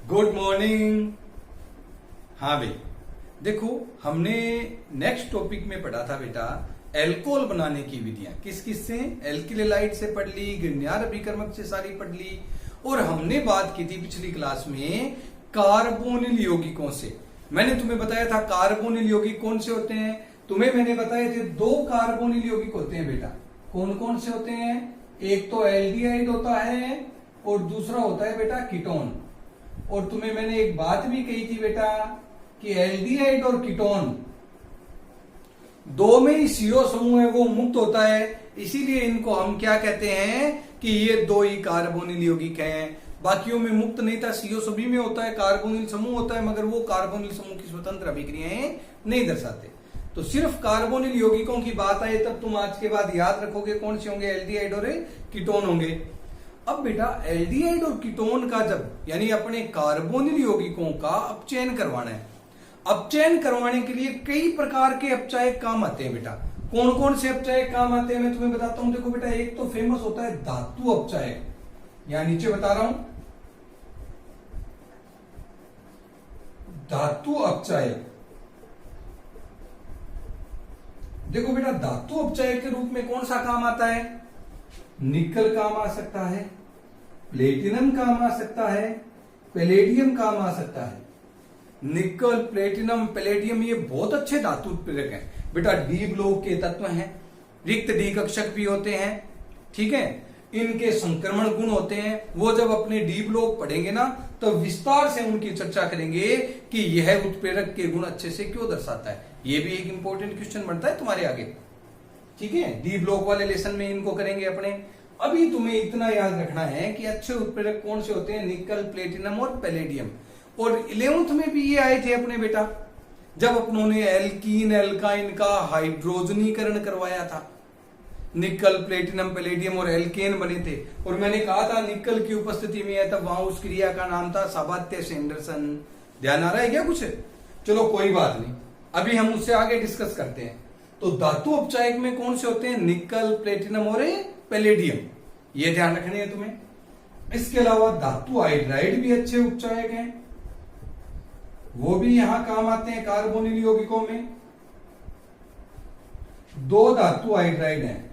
Good morning. हाँ भाई, देखो हमने नेक्स्ट टॉपिक में पढ़ा था बेटा एल्कोहल बनाने की विधियां। किस किस से? एल्किलाइड से पढ़ ली, गिरण्यार अभिकर्मक से सारी पढ़ ली। और हमने बात की थी पिछली क्लास में कार्बोनिल यौगिकों से। मैंने तुम्हें बताया था कार्बोनिल यौगिक कौन से होते हैं। तुम्हें मैंने बताए थे दो कार्बोनिल यौगिक होते हैं बेटा। कौन कौन से होते हैं? एक तो एल्डिहाइड होता है और दूसरा होता है बेटा कीटोन। और तुम्हें मैंने एक बात भी कही थी बेटा कि एल्डिहाइड और कीटोन दो में ही CO समूह है वो मुक्त होता है, इसीलिए इनको हम क्या कहते हैं कि ये दो ही कार्बोनिल यौगिक हैं। बाकियों में मुक्त नहीं था, CO सभी में होता है, कार्बोनिल समूह होता है, मगर वो कार्बोनिल समूह की स्वतंत्र अभिक्रियाएं नहीं दर्शाते। तो सिर्फ कार्बोनिल यौगिकों की बात आए तब तुम आज के बाद याद रखोगे कौन से होंगे, एल्डिहाइड और कीटोन होंगे। अब बेटा एल्डिहाइड और कीटोन का जब यानी अपने कार्बोनिल यौगिकों का अपचयन करवाना है, अपचयन करवाने के लिए कई प्रकार के अपचायक काम आते हैं बेटा। कौन कौन से अपचायक काम आते हैं मैं तुम्हें बताता हूं। देखो बेटा, एक तो फेमस होता है धातु अपचायक, यहां नीचे बता रहा हूं धातु अपचायक। देखो बेटा, धातु अपचायक के रूप में कौन सा काम आता है? निकल काम आ सकता है, प्लेटिनम काम आ सकता है, पैलेडियम काम आ सकता है। निकल, प्लेटिनम, पैलेडियम ये बहुत अच्छे धातु उत्प्रेरक हैं बेटा। डी ब्लॉक के तत्व हैं, रिक्त डी कक्षक भी होते हैं, ठीक है। इनके संक्रमण गुण होते हैं। वो जब अपने डी ब्लॉक पढ़ेंगे ना तो विस्तार से उनकी चर्चा करेंगे कि यह उत्प्रेरक के गुण अच्छे से क्यों दर्शाता है। ये भी एक इंपॉर्टेंट क्वेश्चन बनता है तुम्हारे आगे, ठीक है। डी ब्लॉक वाले लेसन में इनको करेंगे अपने। अभी तुम्हें इतना याद रखना है कि अच्छे उत्प्रेरक कौन से होते हैं? निकल, प्लेटिनम और पैलेडियम। और 11th में भी ये आए थे अपने बेटा, जब अपनों ने एल्कीन एल्काइन का हाइड्रोजनीकरण करवाया था। निकल, प्लेटिनम, पैलेडियम और एल्केन बने थे। और मैंने कहा था निकल की उपस्थिति में है, तब वहां उस क्रिया का नाम था साबात्य सेंडरसन। ध्यान आ रहा है क्या कुछ? चलो कोई बात नहीं, अभी हम उससे आगे डिस्कस करते हैं। तो धातु उपचायक में कौन से होते हैं? निकल, प्लेटिनम और पैलेडियम, ये ध्यान रखने हैं तुम्हें। इसके अलावा धातु हाइड्राइड भी अच्छे उपचायक हैं, वो भी यहां काम आते हैं कार्बोनिल यौगिकों में। दो धातु हाइड्राइड हैं,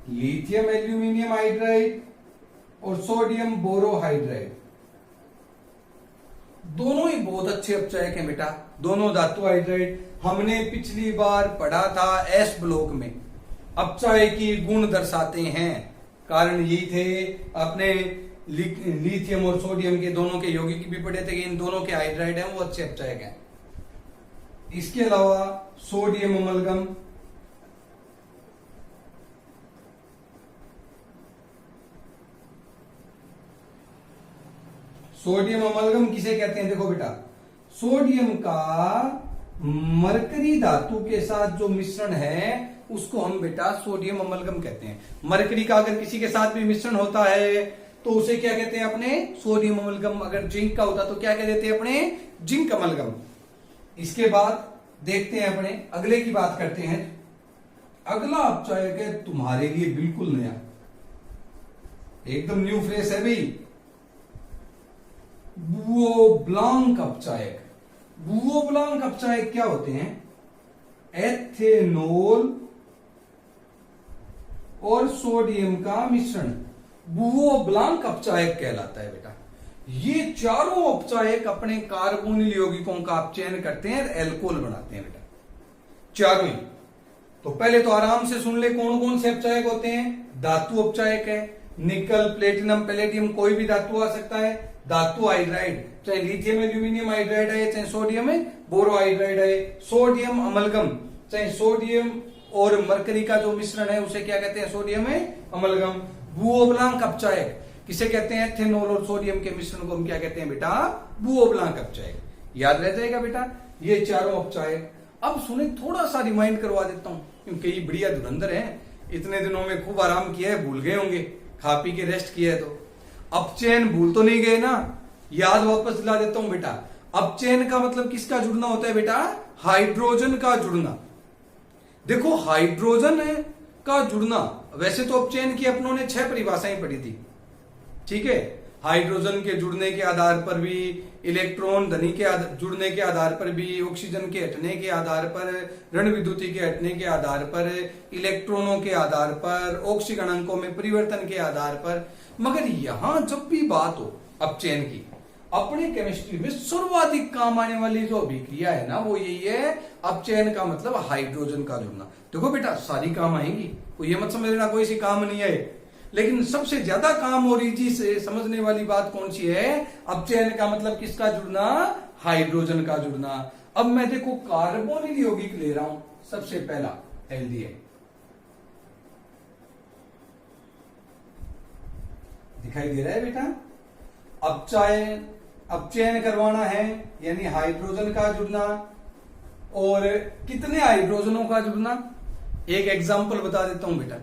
लिथियम एल्यूमिनियम हाइड्राइड और सोडियम बोरोहाइड्राइड। दोनों ही बहुत अच्छे अपचायक हैं बेटा, दोनों धातु हाइड्राइड। हमने पिछली बार पढ़ा था एस ब्लॉक में अपचायकी गुण दर्शाते हैं। कारण यही थे, अपने लिथियम और सोडियम के दोनों के यौगिक भी पढ़े थे कि इन दोनों के हाइड्राइड हैं वो अच्छे अपचायक हैं। इसके अलावा सोडियम अमलगम, सोडियम अमलगम किसे कहते हैं? देखो बेटा, सोडियम का मरकरी धातु के साथ जो मिश्रण है उसको हम बेटा सोडियम अमलगम कहते हैं। मरकरी का अगर किसी के साथ भी मिश्रण होता है तो उसे क्या कहते हैं? अपने सोडियम अमलगम। अगर जिंक का होता तो क्या कह देते हैं? अपने जिंक अमलगम। इसके बाद देखते हैं अपने अगले की बात करते हैं। अगला अपचायक है तुम्हारे लिए बिल्कुल नया, एकदम न्यू फ्रेश है भाई, बुओ ब्लांक अपचायक। बुओ ब्लांक अपचायक क्या होते हैं? एथेनॉल और सोडियम का मिश्रण बुओ ब्लांक अपचायक कहलाता है बेटा। ये चारों अपचायक अपने कार्बोनिल यौगिकों का अपचयन करते हैं और एल्कोहल बनाते हैं बेटा, चारों ही। तो पहले तो आराम से सुन ले कौन कौन से अपचायक होते हैं। धातु अपचायक है, निकल, प्लेटिनम, पैलेडियम, कोई भी धातु आ सकता है। धातु हाइड्राइड, चाहे लिथियम एल्यूमिनियम हाइड्राइड है, चाहे सोडियम बोरोहाइड्राइड है। सोडियम अमलगम, चाहे सोडियम और मरकरी का जो मिश्रण है उसे क्या कहते हैं? Sodium amalgam. बुओ ब्लांक अपचायक किसे कहते हैं? एथेनॉल और सोडियम के मिश्रण को हम क्या कहते हैं बेटा? बुओ ब्लांक अपचायक। याद रह जाएगा बेटा ये चारों अपचायक। अब सुने, थोड़ा सा रिमाइंड करवा देता हूं क्योंकि ये बढ़िया धुरंधर है, इतने दिनों में खूब आराम किया है, भूल गए होंगे, खा पी के रेस्ट किया है। तो अपचयन भूल तो नहीं गए ना? याद वापस दिला देता हूं बेटा। अपचयन का मतलब किसका जुड़ना होता है बेटा? हाइड्रोजन का जुड़ना। देखो हाइड्रोजन का जुड़ना, वैसे तो अपचयन की अपनों ने 6 परिभाषाएं पढ़ी थी, ठीक है। हाइड्रोजन के जुड़ने के आधार पर भी, इलेक्ट्रॉन धनी के जुड़ने के आधार पर भी, ऑक्सीजन के हटने के आधार पर, ऋण विद्युती के हटने के आधार पर, इलेक्ट्रॉनों के आधार पर, ऑक्सीकरण अंकों में परिवर्तन के आधार पर। मगर यहां जब भी बात हो अपचयन की, अपने केमिस्ट्री में सर्वाधिक काम आने वाली जो अभिक्रिया है ना, वो यही है अपचयन का मतलब हाइड्रोजन का जुड़ना। देखो बेटा, सारी काम आएंगी, कोई ये मत समझ लेना कोई सी काम नहीं आए, लेकिन सबसे ज्यादा काम और इजी से समझने वाली बात कौन सी है? अपचयन का मतलब किसका जुड़ना? हाइड्रोजन का जुड़ना। अब मैं देखो कार्बोनिल यौगिक ले रहा हूं, सबसे पहला एल्डिहाइड, दिखाई दे रहा है बेटा? अपचयन करवाना है यानी हाइड्रोजन का जुड़ना, और कितने हाइड्रोजनों का जुड़ना? एक एग्जांपल बता देता हूं बेटा।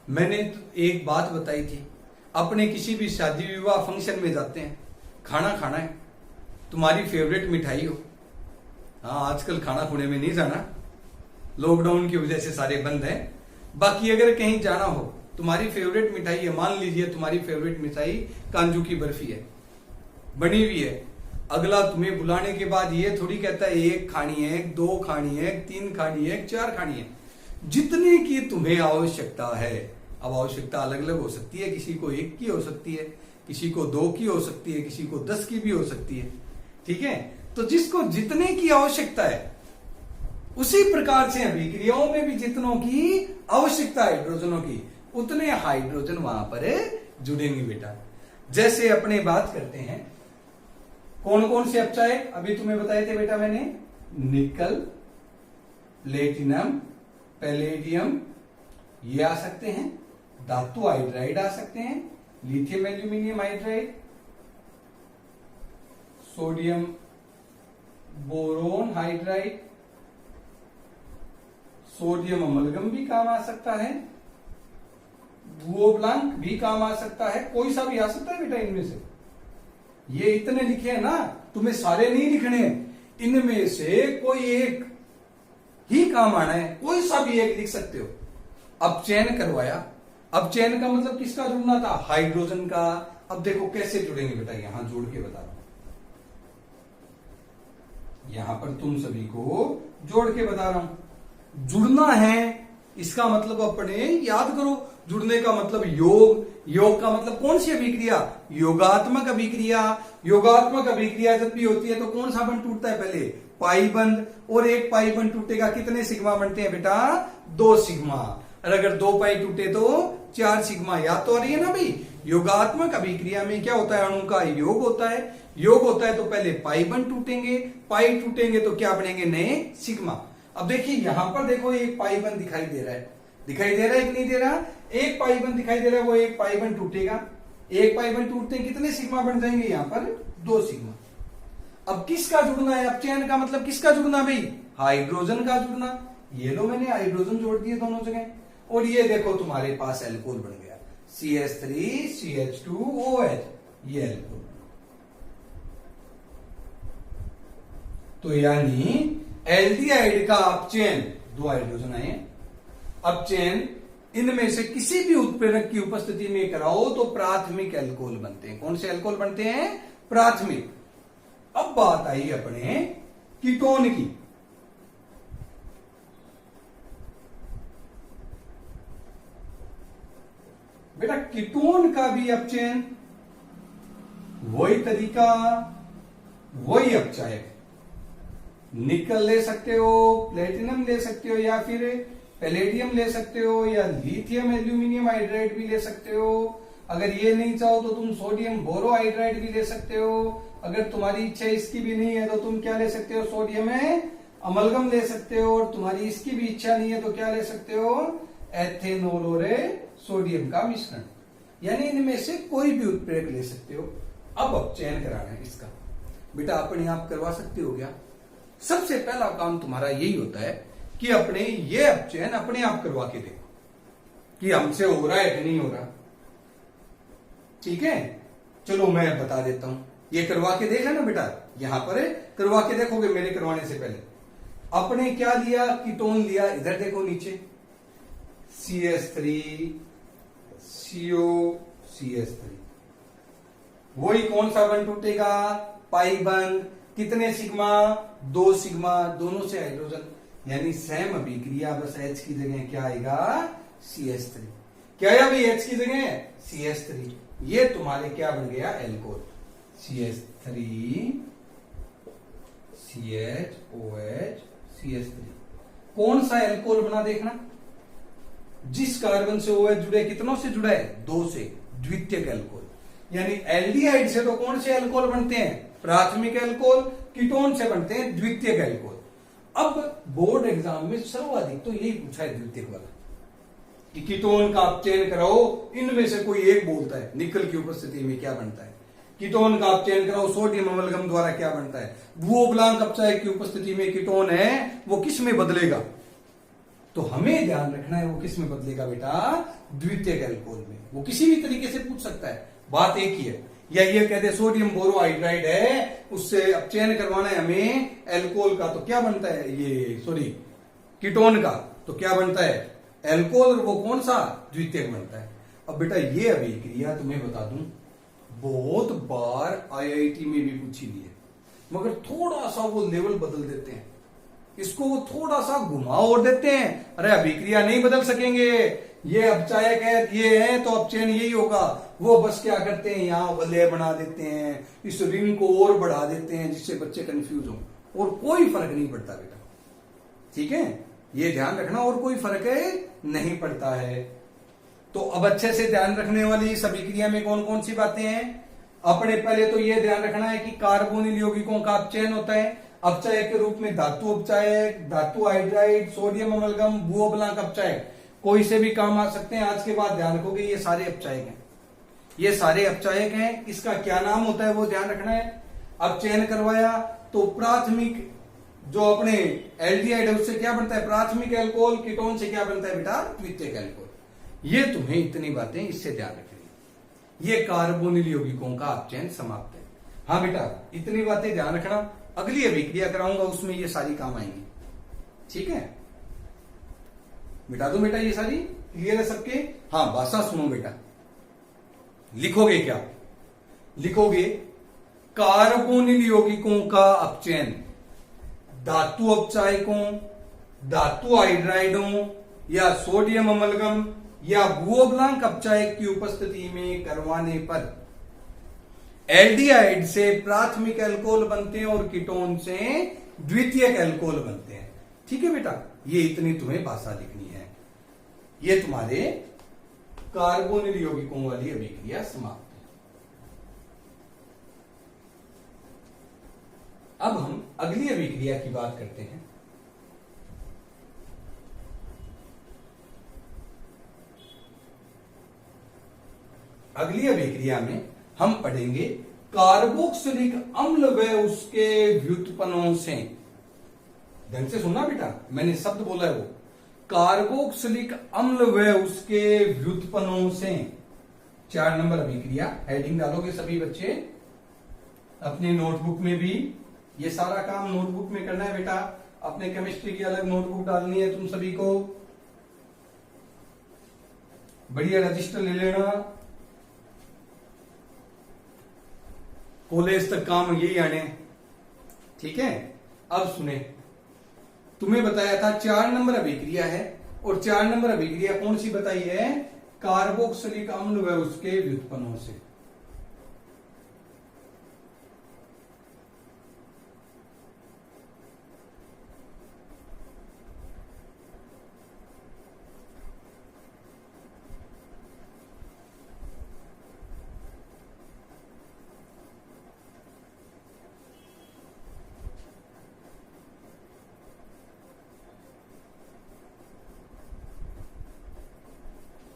मैंने एक बात बताई थी, अपने किसी भी शादी विवाह फंक्शन में जाते हैं, खाना खाना है, तुम्हारी फेवरेट मिठाई हो। हाँ, आजकल खाना खुने में नहीं जाना, लॉकडाउन की वजह से सारे बंद हैं। बाकी अगर कहीं जाना हो, तुम्हारी फेवरेट मिठाई है, मान लीजिए तुम्हारी फेवरेट मिठाई कांजू की बर्फी है, बनी हुई है। अगला तुम्हें बुलाने के बाद ये थोड़ी कहता है एक खानी है, दो खानी है, तीन खानी है, चार खानी है, जितनी की तुम्हें आवश्यकता है। अब आवश्यकता अलग अलग हो सकती है, किसी को एक की हो सकती है, किसी को दो की हो सकती है, किसी को 10 की भी हो सकती है। ठीक है, तो जिसको जितने की आवश्यकता है, उसी प्रकार से अभिक्रियाओं में भी जितनों की आवश्यकता है हाइड्रोजनों की, उतने हाइड्रोजन वहां पर जुड़ेंगे बेटा। जैसे अपने बात करते हैं कौन कौन से अपचायक, अभी तुम्हें बताए थे बेटा मैंने, निकल, प्लेटिनम, पैलेडियम, ये आ सकते हैं। धातु हाइड्राइड आ सकते हैं, lithium aluminium hydride, sodium boron hydride, sodium amalgam भी काम आ सकता है, ब्लांक भी काम आ सकता है, कोई सा भी आ सकता है बेटा इनमें से। ये इतने लिखे हैं ना, तुम्हें सारे नहीं लिखने, इनमें से कोई एक ही काम आना है, कोई सा भी एक लिख सकते हो। अपचयन करवाया, अपचयन का मतलब किसका जुड़ना था? हाइड्रोजन का। अब देखो कैसे जुड़ेंगे बेटा, यहां जोड़ के बता रहा हूं, यहां पर तुम सभी को जोड़ के बता रहा हूं। जुड़ना है इसका मतलब अपने याद करो, जुड़ने का मतलब योग, योग का मतलब कौन सी अभिक्रिया? योगात्मक अभिक्रिया। योगात्मक अभिक्रिया जब भी होती है तो कौन सा बंध टूटता है? पहले पाई बंध, और एक पाई बंध टूटेगा, कितने सिग्मा बनते हैं बेटा? 2 सिग्मा। और अगर 2 पाई टूटे तो 4 सिग्मा। याद तो आ रही है ना भाई? योगात्मक अभिक्रिया में क्या होता है? अणु का योग होता है। योग होता है तो पहले पाई बंध टूटेंगे, पाई टूटेंगे तो क्या बनेंगे? नए सिग्मा। अब देखिए यहां पर देखो एक पाई बंध दिखाई दे रहा है, दिखाई दे रहा है कि नहीं दे रहा? एक पाई बंध दिखाई दे रहा है, वो एक पाई बंध टूटेगा, एक पाई बंध टूटते कितने सिग्मा बन जाएंगे? यहां पर 2 सिग्मा। अब किसका जुड़ना है? अपचयन का मतलब किसका जुड़ना भाई? हाइड्रोजन का जुड़ना। ये लो मैंने हाइड्रोजन जोड़ दिए दोनों जगह, और ये देखो तुम्हारे पास एल्कोहल बन गया, CH3CH2OH, ये एल्कोहल। तो यानी एल्डिहाइड का अपचयन, 2 हाइड्रोजन आए, अपचयन इनमें से किसी भी उत्प्रेरक की उपस्थिति में कराओ तो प्राथमिक एल्कोहल बनते हैं। कौन से एल्कोहल बनते हैं? प्राथमिक। अब बात आई अपने कीटोन की। बेटा कीटोन का भी अपचयन वही तरीका, वही अपचायक। निकल ले सकते हो, प्लेटिनम ले सकते हो, या फिर पैलेडियम ले सकते हो, या लिथियम एल्यूमिनियम हाइड्राइड भी ले सकते हो। अगर ये नहीं चाहो तो तुम सोडियम बोरो हाइड्राइड भी ले सकते हो। अगर तुम्हारी इच्छा इसकी भी नहीं है तो तुम क्या ले सकते हो? सोडियम अमलगम ले सकते हो। और तुम्हारी इसकी भी इच्छा नहीं है तो क्या ले सकते हो? एथेनॉल और सोडियम का मिश्रण। यानी इनमें से कोई भी उत्प्रेरक ले सकते हो। अब अपचयन कराना है इसका, बेटा अपने आप करवा सकते हो क्या? सबसे पहला काम तुम्हारा यही होता है कि अपने ये अपचयन अपने आप करवा के देखो कि हमसे हो रहा है कि नहीं हो रहा। ठीक है, चलो मैं बता देता हूं। ये करवा के देखा ना बेटा, यहां पर करवा के देखोगे मेरे करवाने से पहले। अपने क्या लिया? कीटोन लिया। इधर देखो नीचे, CH3CO CH3, वही कौन सा बंध टूटेगा, पाई बंध। कितने सिग्मा, 2 सिग्मा, दोनों से हाइड्रोजन, यानी सेम अभिक्रिया, बस H की जगह क्या आएगा, CH3। क्या आया भाई, H की जगह CH3। ये तुम्हारे क्या बन गया, एल्कोहल, CH3 CHOH CH3। कौन सा एल्कोहल बना देखना, जिस कार्बन से OH जुड़े, कितनों से जुड़ा है, 2 से, द्वितीयक एल्कोहल। यानी एल्डिहाइड से तो कौन से एल्कोहल बनते हैं, प्राथमिक एल्कोहल, कीटोन से बनते हैं द्वितीयक एल्कोहल। अब बोर्ड एग्जाम में सर्वाधिक तो यही पूछा है द्वितीयक वाला, कि कीटोन का आप चयन कराओ, इनमें से कोई एक बोलता है निकल की उपस्थिति में क्या बनता है, कीटोन का आप चयन कराओ, सोडियम अमलगम द्वारा क्या बनता है, बुओब्लांक अपचायक की उपस्थिति में कीटोन है, वो किस में बदलेगा, तो हमें ध्यान रखना है वो किस में बदलेगा बेटा, द्वितीयक एल्कोहल में। वो किसी भी तरीके से पूछ सकता है, बात एक ही है। या ये कहते सोडियम बोरोहाइड्राइड है, उससे अब चयन करवाना है हमें एल्कोहल का, तो क्या बनता है, ये सॉरी कीटोन का, तो क्या बनता है एल्कोहल, वो कौन सा, द्वितीयक बनता है। अब बेटा ये अभिक्रिया तुम्हें बता दूं बहुत बार IIT में भी पूछी हुई है, मगर थोड़ा सा वो लेवल बदल देते हैं, इसको वो थोड़ा सा घुमाव और देते हैं। अरे अभिक्रिया नहीं बदल सकेंगे, ये अपचायक है, ये है तो अपचयन यही होगा। वो बस क्या करते हैं, यहाँ वलय बना देते हैं, इस रिंग को और बढ़ा देते हैं, जिससे बच्चे कंफ्यूज हो, और कोई फर्क नहीं पड़ता बेटा, ठीक है, ये ध्यान रखना, और कोई फर्क नहीं पड़ता है। तो अब अच्छे से ध्यान रखने वाली इस अभिक्रिया में कौन कौन सी बातें हैं, अपने पहले तो ये ध्यान रखना है कि कार्बोनिल यौगिकों का अपचयन होता है, अपचायक के रूप में धातु अपचायक, धातु हाइड्राइड, सोडियम अमलगम, बुओब्लांक अपचायक, कोई से भी काम आ सकते हैं। आज के बाद ध्यान रखोगे ये सारे अपचायक हैं, ये सारे अपचायक हैं, इसका क्या नाम होता है वो ध्यान रखना है। अब चयन करवाया तो प्राथमिक जो अपने एल्डिहाइड है उससे क्या बनता है, प्राथमिक एल्कोहल, कीटोन से क्या बनता है बेटा, द्वितीयक एल्कोहल। ये तुम्हें इतनी बातें इससे ध्यान रखनी, ये कार्बोनिल यौगिकों का अपचयन समाप्त है। हाँ बेटा इतनी बातें ध्यान रखना, अगली अभिक्रिया कराऊंगा उसमें ये सारी काम आएंगी, ठीक है, मिटा दो बेटा ये सारी, क्लियर है सबके। हाँ भाषा सुनो बेटा, लिखोगे क्या, लिखोगे कार्बोनिल यौगिकों का अपचयन धातु अपचायकों, धातु हाइड्राइडों या सोडियम अमलगम या बुओब्लांक अपचायक की उपस्थिति में करवाने पर एल्डिहाइड से प्राथमिक एल्कोहल बनते हैं और कीटोन से द्वितीयक एल्कोहल बनते हैं। ठीक है बेटा, ये इतनी तुम्हें भाषा लिखनी है। ये तुम्हारे कार्बोनिल यौगिकों वाली अभिक्रिया समाप्त है। अब हम अगली अभिक्रिया की बात करते हैं। अगली अभिक्रिया में हम पढ़ेंगे कार्बोक्सिलिक अम्ल व उसके व्युत्पन्नों से। ढंग से सुनना बेटा, मैंने शब्द बोला है वो, कार्बोक्सिलिक अम्ल व उसके व्युत्पन्नों से। 4 नंबर अभिक्रिया, हेडिंग डालोगे सभी बच्चे अपनी नोटबुक में भी। ये सारा काम नोटबुक में करना है बेटा, अपने केमिस्ट्री की अलग नोटबुक डालनी है तुम सभी को, बढ़िया रजिस्टर ले लेना। कॉलेज तक काम यही आने, ठीक है। अब सुने, तुम्हें बताया था 4 नंबर अभिक्रिया है, और 4 नंबर अभिक्रिया कौन सी बताई है, कार्बोक्सिलिक अम्ल व उसके व्युत्पन्नों से।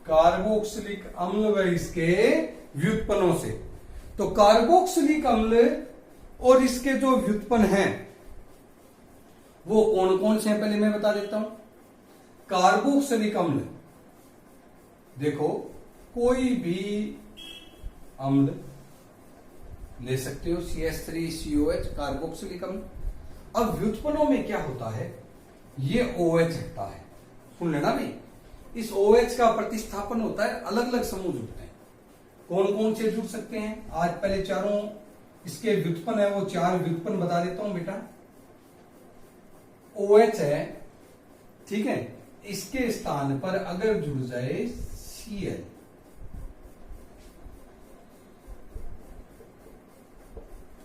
कार्बोक्सिलिक अम्ल व इसके व्युत्पन्नों से। तो कार्बोक्सिलिक अम्ल और इसके जो व्युत्पन्न हैं वो कौन कौन से हैं, पहले मैं बता देता हूं। कार्बोक्सिलिक अम्ल, देखो कोई भी अम्ल ले सकते हो, CH3COH कार्बोक्सिलिक अम्ल। अब व्युत्पन्नों में क्या होता है, ये OH हटता है, सुन लेना भाई। इस OH का प्रतिस्थापन होता है, अलग अलग समूह जुड़ते हैं, कौन कौन से जुड़ सकते हैं? आज पहले चारों इसके व्युत्पन्न है, वो 4 व्युत्पन्न बता देता हूं बेटा। OH है, ठीक है, इसके स्थान पर अगर जुड़ जाए Cl,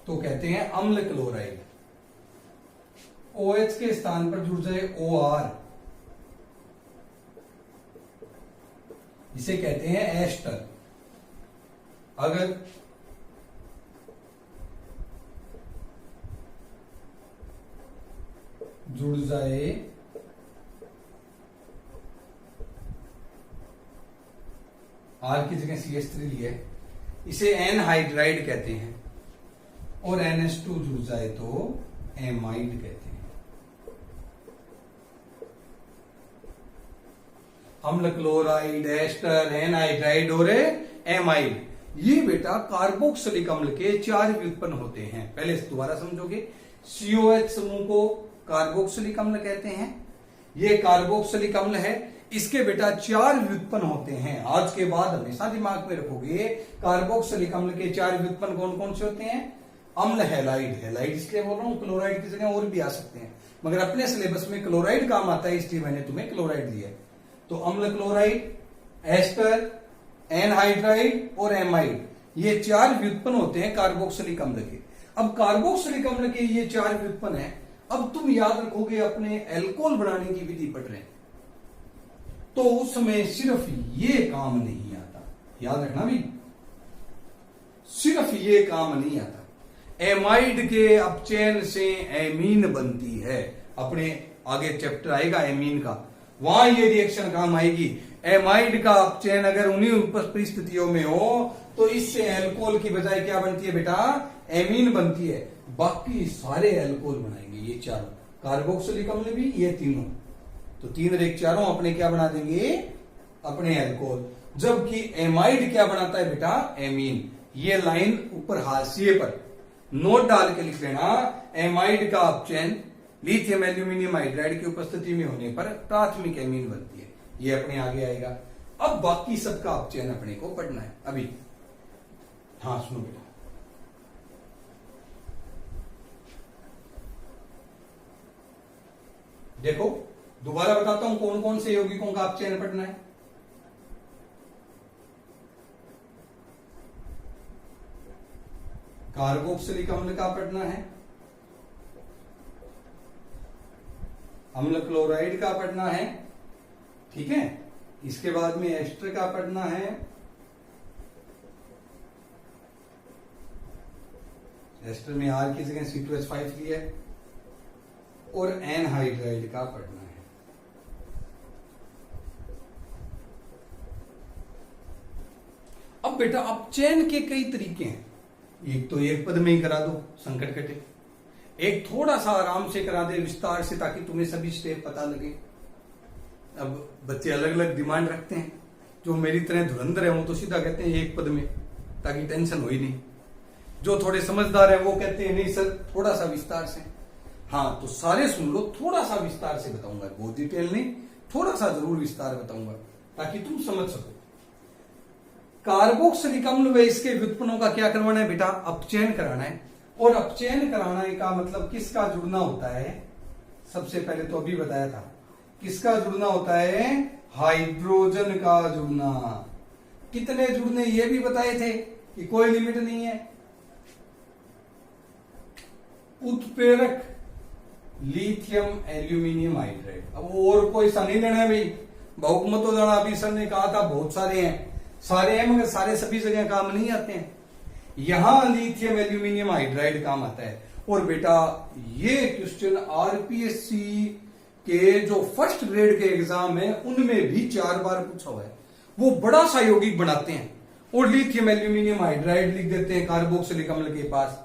तो कहते हैं अम्ल क्लोराइड। OH के स्थान पर जुड़ जाए OR, इसे कहते हैं एस्टर। अगर जुड़ जाए R की जगह CH3 लिया है, इसे एनहाइड्राइड कहते हैं। और NH2 जुड़ जाए तो एमाइड कहते हैं। अम्ल क्लोराइड, एस्टर, एनहाइड्राइड और एमाइड, ये बेटा कार्बोक्सिलिक अम्ल के 4 व्युत्पन्न होते हैं। पहले दोबारा समझोगे, COH समूह को कार्बोक्सिलिक अम्ल कहते हैं। ये कार्बोक्सिलिक अम्ल है, इसके बेटा 4 व्युत्पन्न होते हैं। आज के बाद हमेशा दिमाग में रखोगे, कार्बोक्सिलिक अम्ल के 4 व्युत्पन्न कौन कौन से होते हैं? अम्ल हैलाइड, हैलाइड इसलिए बोल रहा हूं, क्लोराइड की जगह और भी आ सकते हैं, मगर अपने सिलेबस में क्लोराइड काम आता है, इसलिए मैंने तुम्हें क्लोराइड दिया। तो अम्ल क्लोराइड, एस्टर, एनहाइड्राइड और एमाइड, ये 4 व्युत्पन्न होते हैं कार्बोक्सिलिक अम्ल के। अब कार्बोक्सिलिक अम्ल के ये 4 व्युत्पन्न है। अब तुम याद रखोगे, अपने एल्कोहल बनाने की विधि पढ़ रहे हैं, तो उसमें सिर्फ ये काम नहीं आता, याद रखना भी, सिर्फ ये काम नहीं आता। एमाइड के अपचयन से एमीन बनती है। अपने आगे चैप्टर आएगा एमीन का, वहां ये रिएक्शन काम आएगी। एमाइड का अपचयन अगर उन्हीं परिस्थितियों में हो तो इससे अल्कोहल की बजाय क्या बनती है बेटा? एमीन बनती है। बाकी सारे अल्कोहल बनाएंगे ये चारों, कार्बोक्सिलिक अम्ल भी, ये तीनों, तो 3 और 1 चारों अपने क्या बना देंगे? अपने अल्कोहल। जबकि एमाइड क्या बनाता है बेटा? एमीन। ये लाइन ऊपर हाशिए पर नोट डाल के लिख लेना, एमाइड का अपचयन लिथियम एल्यूमिनियम हाइड्राइड की उपस्थिति में होने पर प्राथमिक एमीन बनती है। ये अपने आगे आएगा। अब बाकी सबका अपचयन अपने को पढ़ना है अभी। हाँ सुनो बेटा, देखो दोबारा बताता हूं कौन कौन से यौगिकों का अपचयन पढ़ना है। कार्बोक्सिलिक अम्ल का पढ़ना है, अम्ल क्लोराइड का पढ़ना है, ठीक है, इसके बाद में एस्टर का पढ़ना है, एस्टर में आर की जगह C2H5 लिया है, और एनहाइड्राइड का पढ़ना है। अब बेटा अपचयन के कई तरीके हैं। एक तो एक पद में ही करा दो, संकट कटे। एक थोड़ा सा आराम से करा दे विस्तार से, ताकि तुम्हें सभी स्टेप पता लगे। अब बच्चे अलग अलग डिमांड रखते हैं, जो मेरी तरह धुरंधर है वो तो सीधा कहते हैं एक पद में, ताकि टेंशन हो ही नहीं। जो थोड़े समझदार है वो कहते हैं नहीं सर थोड़ा सा विस्तार से। हाँ तो सारे सुन लो, थोड़ा सा विस्तार से बताऊंगा, बहुत डिटेल नहीं, थोड़ा सा जरूर विस्तार बताऊंगा ताकि तुम समझ सको। कार्बोक्सिलिक अम्ल व इसके व्युत्पन्नों का क्या करवाना है बेटा? अपचयन कराना है। और अपचयन कराने का मतलब किसका जुड़ना होता है? सबसे पहले तो अभी बताया था, किसका जुड़ना होता है? हाइड्रोजन का जुड़ना। कितने जुड़ने ये भी बताए थे कि कोई लिमिट नहीं है। उत्प्रेरक लिथियम एल्यूमिनियम हाइड्राइड। अब और कोई सा नहीं लेना है भाई, बहुमत हो जाना। अभी सर ने कहा था बहुत सारे हैं, सारे हैं मगर सारे सभी जगह काम नहीं आते हैं। यहां लिथियम एल्यूमिनियम हाइड्राइड काम आता है। और बेटा ये क्वेश्चन आरपीएससी के जो फर्स्ट ग्रेड के एग्जाम है उनमें भी 4 बार पूछा हुआ है। वो बड़ा सा यौगिक बनाते हैं और लिथियम एल्यूमिनियम हाइड्राइड लिख देते हैं कार्बोक्सिलिक अम्ल के पास,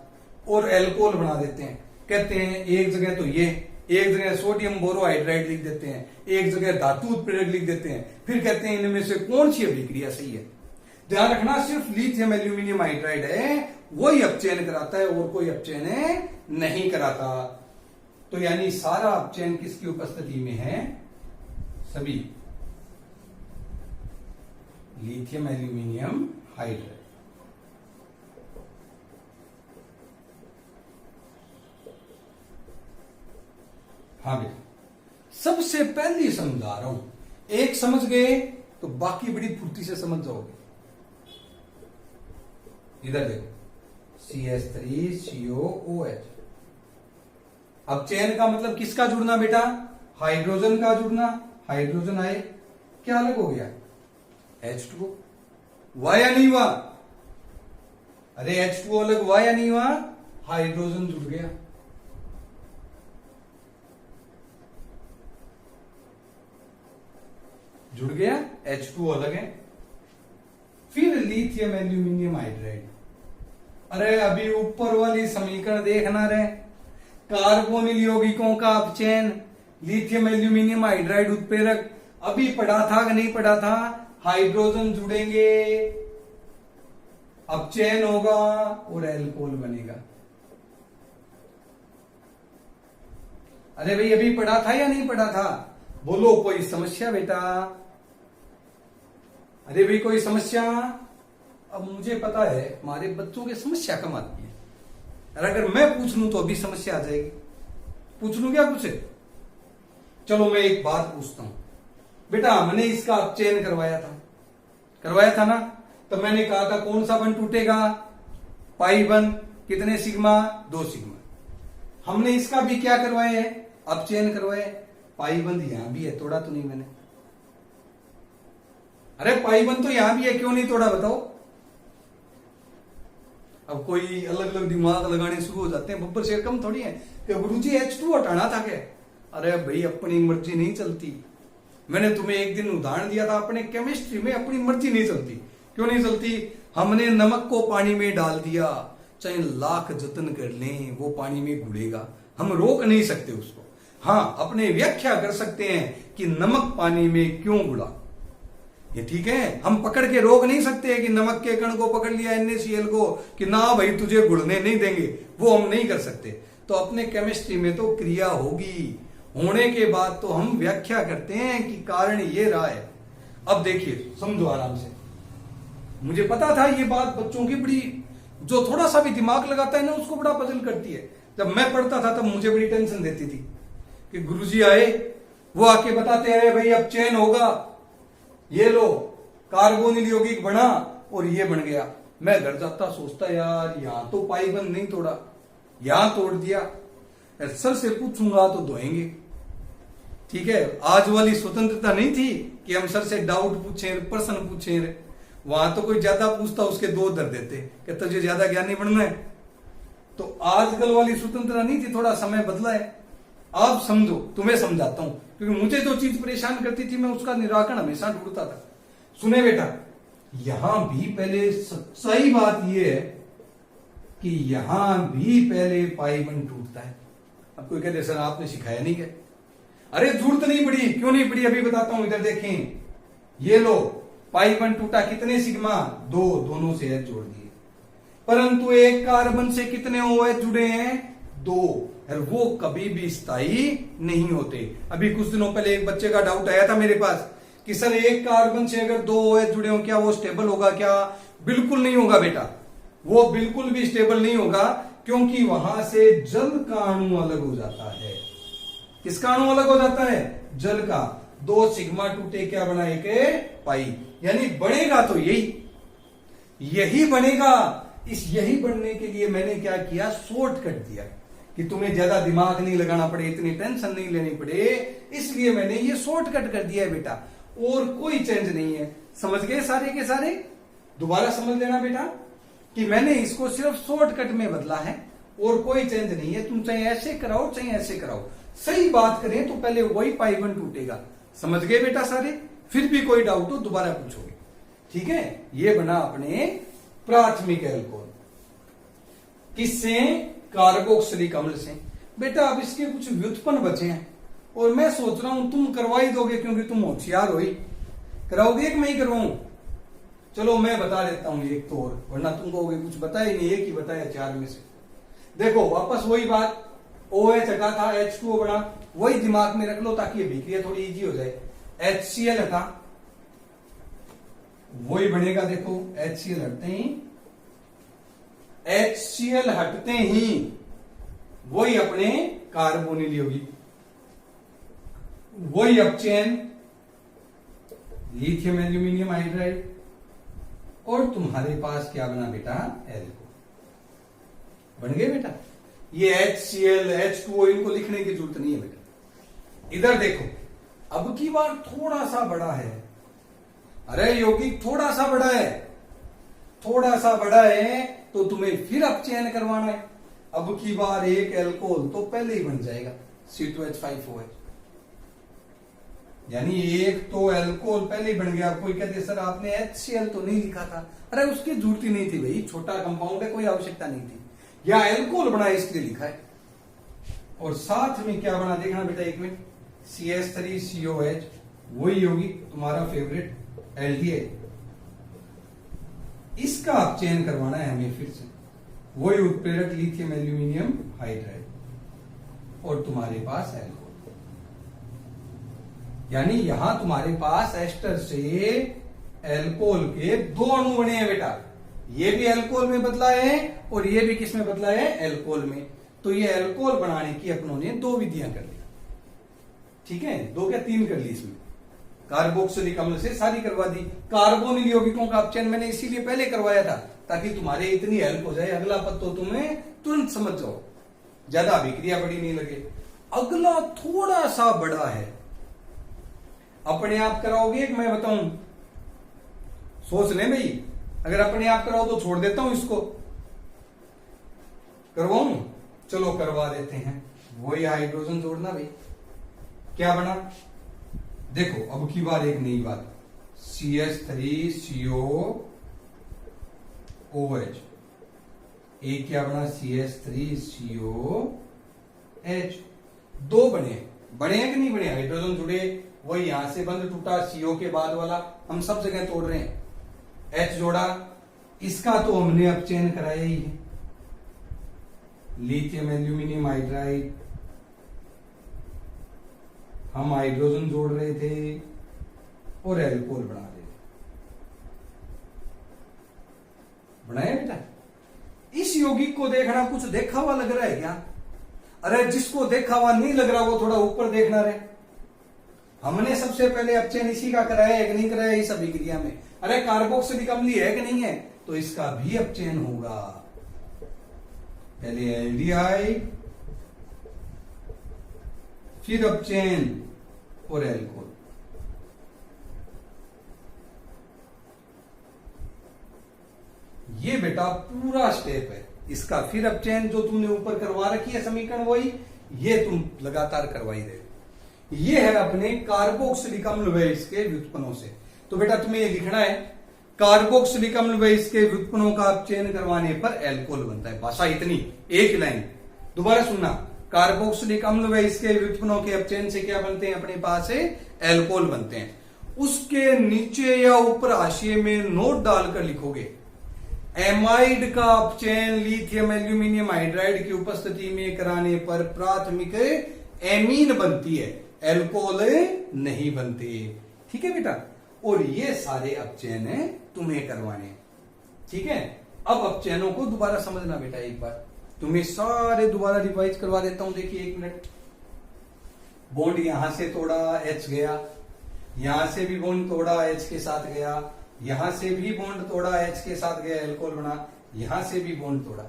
और एल्कोहल बना देते हैं। कहते हैं एक जगह तो ये, एक जगह सोडियम बोरोहाइड्राइड लिख देते हैं, एक जगह धातु उत्प्रेरक लिख देते हैं, फिर कहते हैं इनमें से कौन सी अभिक्रिया सही है। ध्यान रखना, सिर्फ लिथियम एल्यूमिनियम हाइड्राइड है वही अपचयन कराता है और कोई अपचयन नहीं कराता। तो यानी सारा अपचयन किसकी उपस्थिति में है? सभी लिथियम एल्यूमिनियम हाइड्राइड। हाँ बेटा, सबसे पहले समझा रहा हूं, एक समझ गए तो बाकी बड़ी फुर्ती से समझ जाओगे। इधर देखो, CH3COOH। अब चेन का मतलब किसका जुड़ना बेटा? हाइड्रोजन का जुड़ना। हाइड्रोजन आए, क्या अलग हो गया? H2O। हुआ या नहीं हुआ? अरे H2O अलग हुआ या नहीं हुआ? हाइड्रोजन जुड़ गया। जुड़ गया, H2O अलग है। फिर लिथियम एल्यूमिनियम हाइड्राइड। अरे अभी ऊपर वाली समीकरण देखना रे, कार्बोनिल यौगिकों का अपचयन, लिथियम एल्यूमिनियम हाइड्राइड उत्प्रेरक। अभी पढ़ा था कि नहीं पढ़ा था? हाइड्रोजन जुड़ेंगे, अपचयन होगा और एल्कोहल बनेगा। अरे भाई अभी पढ़ा था या नहीं पढ़ा था? बोलो कोई समस्या बेटा? अरे भाई कोई समस्या? अब मुझे पता है हमारे बच्चों की समस्या कम आती है, और अगर मैं पूछ लूं तो अभी समस्या आ जाएगी। पूछ लूं क्या कुछ? चलो मैं एक बात पूछता हूं बेटा, हमने इसका अपचयन करवाया था ना, तो मैंने कहा था कौन सा बंध टूटेगा? पाई बंध। कितने सिग्मा? 2 सिग्मा। हमने इसका भी क्या करवाया है? अपचयन करवाया। पाई बंध यहां भी है, तोड़ा तो नहीं मैंने? अरे पाई बंध तो यहां भी है, क्यों नहीं तोड़ा बताओ? अब कोई अलग अलग दिमाग लगाने शुरू हो जाते हैं, बब्बर शेर कम थोड़ी है कि गुरुजी H2 हटाना था क्या? अरे भाई अपनी मर्जी नहीं चलती। मैंने तुम्हें एक दिन उदाहरण दिया था, अपने केमिस्ट्री में अपनी मर्जी नहीं चलती। क्यों नहीं चलती? हमने नमक को पानी में डाल दिया, चाहे लाख जतन कर लें वो पानी में घुलेगा, हम रोक नहीं सकते उसको। हाँ, अपने व्याख्या कर सकते हैं कि नमक पानी में क्यों घुला, ये ठीक है। हम पकड़ के रोक नहीं सकते कि नमक के कण को पकड़ लिया NaCl को कि ना भाई तुझे घुलने नहीं देंगे, वो हम नहीं कर सकते। तो अपने केमिस्ट्री में तो क्रिया होगी, होने के बाद तो हम व्याख्या करते हैं कि कारण ये रहा है। अब देखिए समझो आराम से, मुझे पता था ये बात बच्चों की बड़ी, जो थोड़ा सा भी दिमाग लगाता है ना उसको बड़ा पजल करती है। जब मैं पढ़ता था तब मुझे बड़ी टेंशन देती थी कि गुरुजी आए, वो आके बताते हैं भाई अब चयन होगा, ये लो कार्बोनिल यौगिक बना और ये बन गया। मैं घर जाता सोचता यार यहां तो पाई बंद नहीं तोड़ा, यहां तोड़ दिया। सर से पूछूंगा तो धोएंगे, ठीक है। आज वाली स्वतंत्रता नहीं थी कि हम सर से डाउट पूछें, प्रश्न पूछें। वहां तो कोई ज्यादा पूछता उसके 2 दर देते कि तुझे ज्यादा ज्ञानी बनना है। तो आजकल वाली स्वतंत्रता नहीं थी, थोड़ा समय बदला है। आप समझो, तुम्हें समझाता हूं, क्योंकि मुझे जो चीज परेशान करती थी मैं उसका निराकरण हमेशा ढूंढता था। सुने बेटा, यहां भी पहले सच्चाई बात यह है कि यहां भी पहले पाई बंध टूटता है। अब कोई कहते सर आपने सिखाया नहीं क्या? अरे जरूरत नहीं पड़ी। क्यों नहीं पड़ी? अभी बताता हूं। इधर देखें, ये लो पाई बंध टूटा, कितने सिग्मा? 2, दोनों से H जोड़ दिए, परंतु एक कार्बन से कितने OH जुड़े हैं? 2, और वो कभी भी स्थायी नहीं होते। अभी कुछ दिनों पहले एक बच्चे का डाउट आया था मेरे पास कि सर एक कार्बन से अगर 2 OH जुड़े हो क्या वो स्टेबल होगा क्या? बिल्कुल नहीं होगा बेटा, वो बिल्कुल भी स्टेबल नहीं होगा, क्योंकि वहां से जल का अणु अलग हो जाता है। किसका अणु अलग हो जाता है? जल का। 2 सिग्मा टूटे क्या बना? एक पाई। यानी बनेगा तो यही बनेगा। इस यही बनने के लिए मैंने क्या किया? शॉर्टकट दिया कि तुम्हें ज्यादा दिमाग नहीं लगाना पड़े, इतनी टेंशन नहीं लेनी पड़े, इसलिए मैंने ये शॉर्टकट कर दिया है बेटा, और कोई चेंज नहीं है। समझ गए सारे के सारे? दोबारा समझ लेना बेटा कि मैंने इसको सिर्फ शॉर्टकट में बदला है और कोई चेंज नहीं है। तुम चाहे ऐसे कराओ चाहे ऐसे कराओ, सही बात करें तो पहले वही पाई बंध टूटेगा। समझ गए बेटा सारे? फिर भी कोई डाउट हो दोबारा पूछोगे, ठीक है। ये बना अपने प्राथमिक एल्कोहल, किससे? कार्बोक्सिलिक अम्ल से। बेटा अब इसके कुछ व्युत्पन्न बचे हैं और मैं सोच रहा हूं तुम करवा ही दोगे, क्योंकि तुम होशियार हो ही। कराओगे कि मैं ही करवाऊं? चलो मैं बता देता हूं एक तो, और वरना तुम कहोगे कुछ बताया नहीं, एक ही बताया 4 में से। देखो वापस वही बात, OH हटा था, H2O बना, वही दिमाग में रख लो ताकि ये विक्रिया थोड़ी इजी हो जाए। HCl हटा, वही बनेगा। देखो HCl हटते ही वही अपने कार्बोनिल यौगिक, वही अपचयन लिथियम एल्यूमिनियम हाइड्राइड, और तुम्हारे पास क्या बना बेटा, एल्कोहल बन गए बेटा। ये HCl, H2O इनको लिखने की जरूरत नहीं है बेटा। इधर देखो, अब की बार थोड़ा सा बड़ा है। अरे यौगिक थोड़ा सा बड़ा है, थोड़ा सा बड़ा है तो तुम्हें फिर अपचयन करवाना है। अब की बार एक एल्कोहल तो पहले ही बन जाएगा, C2H5OH, यानी एक तो एल्कोहल पहले ही बन गया। कोई कहते सर आपने HCl तो नहीं लिखा था, अरे उसकी जरूरत ही नहीं थी भाई, छोटा कंपाउंड है, कोई आवश्यकता नहीं थी। या एल्कोहल बना इसलिए लिखा है। और साथ में क्या बना देखना बेटा, एक मिनट, CH3COH, वही यौगिक तुम्हारा फेवरेट एल्डिहाइड, इसका अपचयन करवाना है हमें फिर से। वही उत्प्रेरक लिथियम एल्यूमिनियम हाइड्राइड, और तुम्हारे पास एल्कोहल, यानी यहां तुम्हारे पास एस्टर से एल्कोहल के दो अणु बने हैं बेटा। ये भी एल्कोहल में बदला है और ये भी किस में बदला है, एल्कोहल में। तो ये एल्कोहल बनाने की अपनों ने दो विधियां कर ली, ठीक है, दो क्या तीन कर ली। इसमें कार्बोक्सिलिक अम्ल से सारी करवा दी। कार्बोनिल यौगिकों का अपचयन मैंने इसीलिए पहले करवाया था ताकि तुम्हारे इतनी हेल्प हो जाए। अगला पद तो तुम्हें तुरंत समझ जाओ, ज्यादा अभिक्रिया बड़ी नहीं लगे। अगला थोड़ा सा बड़ा है, अपने आप कराओगे कि मैं बताऊं, सोच ले भाई। अगर अपने आप कराओ तो छोड़ देता हूं, इसको करवाऊं, चलो करवा देते हैं। वही हाइड्रोजन जोड़ना भाई, क्या बना देखो। अब की बार एक नई बात, CH3COOH, एक क्या बना, CH3COH। दो बने हैं कि नहीं बने, हाइड्रोजन जुड़े, वही यहां से बंद टूटा, CO के बाद वाला हम सब जगह तोड़ रहे हैं। H जोड़ा, इसका तो हमने अपचयन कराया ही है, लिथियम एल्यूमिनियम हाइड्राइड, हम हाइड्रोजन जोड़ रहे थे और एल्कोहल बना रहे थे। बनाया बेटा। इस यौगिक को देखना, कुछ देखा हुआ लग रहा है क्या? अरे जिसको देखा हुआ नहीं लग रहा वो थोड़ा ऊपर देखना रहे। हमने सबसे पहले अपचयन इसी का कराया है कि नहीं कराया इस अभिक्रिया में? अरे कार्बोक्सिलिक अम्ल है कि नहीं है, तो इसका भी अपचयन होगा। पहले एल्डिहाइड, फिर अपचयन और एल्कोहल। ये बेटा पूरा स्टेप है इसका। फिर अपचयन जो तुमने ऊपर करवा रखी है समीकरण, वही ये तुम लगातार करवाई रहे। ये है अपने कार्बोक्सिलिक अम्ल व इसके व्युत्पन्नों से। तो बेटा तुम्हें ये लिखना है, कार्बोक्सिलिक अम्ल व इसके व्युत्पन्नों का अपचयन करवाने पर एल्कोहल बनता है। भाषा इतनी, एक लाइन दोबारा सुनना। कार्बोक्सिलिक अम्ल व इसके व्युत्पन्नों के अपचयन से क्या बनते हैं अपने पास है, एल्कोहल बनते हैं। उसके नीचे या ऊपर हाशिए में नोट डालकर लिखोगे, एमाइड का अपचयन लिथियम एल्यूमिनियम हाइड्राइड की उपस्थिति में कराने पर प्राथमिक एमीन बनती है, एल्कोहल नहीं बनते। ठीक है बेटा। और ये सारे अपचयन तुम्हें करवाने, ठीक है। अब अपचयनों को दोबारा समझना बेटा, एक बार तुम्हें सारे दोबारा रिवाइज करवा देता हूं। देखिए एक मिनट, बॉन्ड यहां से तोड़ा, H गया, यहां से भी बॉन्ड तोड़ा, H के साथ गया, यहां से भी बॉन्ड तोड़ा, H के साथ गया, एल्कोहल बना, यहां से भी बॉन्ड तोड़ा,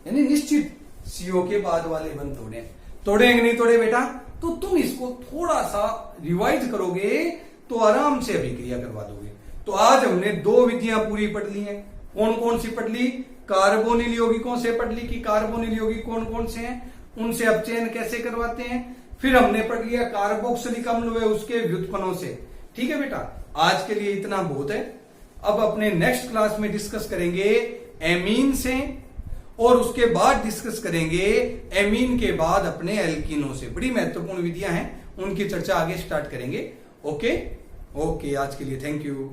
यानी निश्चित CO के बाद वाले बंद तोड़ेंगे नहीं तोड़े बेटा। तो तुम इसको थोड़ा सा रिवाइज करोगे तो आराम से अभिक्रिया करवा दोगे। तो आज हमने दो विधियां पूरी पढ़ ली हैं। कौन कौन सी पढ़ ली? कार्बोनिल यौगिकों से पढ़ ली कि कार्बोनिल यौगिक कौन कौन से हैं, उनसे अपचयन कैसे करवाते हैं। फिर हमने पढ़ लिया कार्बोक्सिलिक अम्ल व उसके व्युत्पन्नों से। ठीक है बेटा, आज के लिए इतना बहुत है। अब अपने नेक्स्ट क्लास में डिस्कस करेंगे एमीन से, और उसके बाद डिस्कस करेंगे एमीन के बाद अपने एल्कीनों से। बड़ी महत्वपूर्ण विधियां हैं, उनकी चर्चा आगे स्टार्ट करेंगे। ओके, आज के लिए थैंक यू।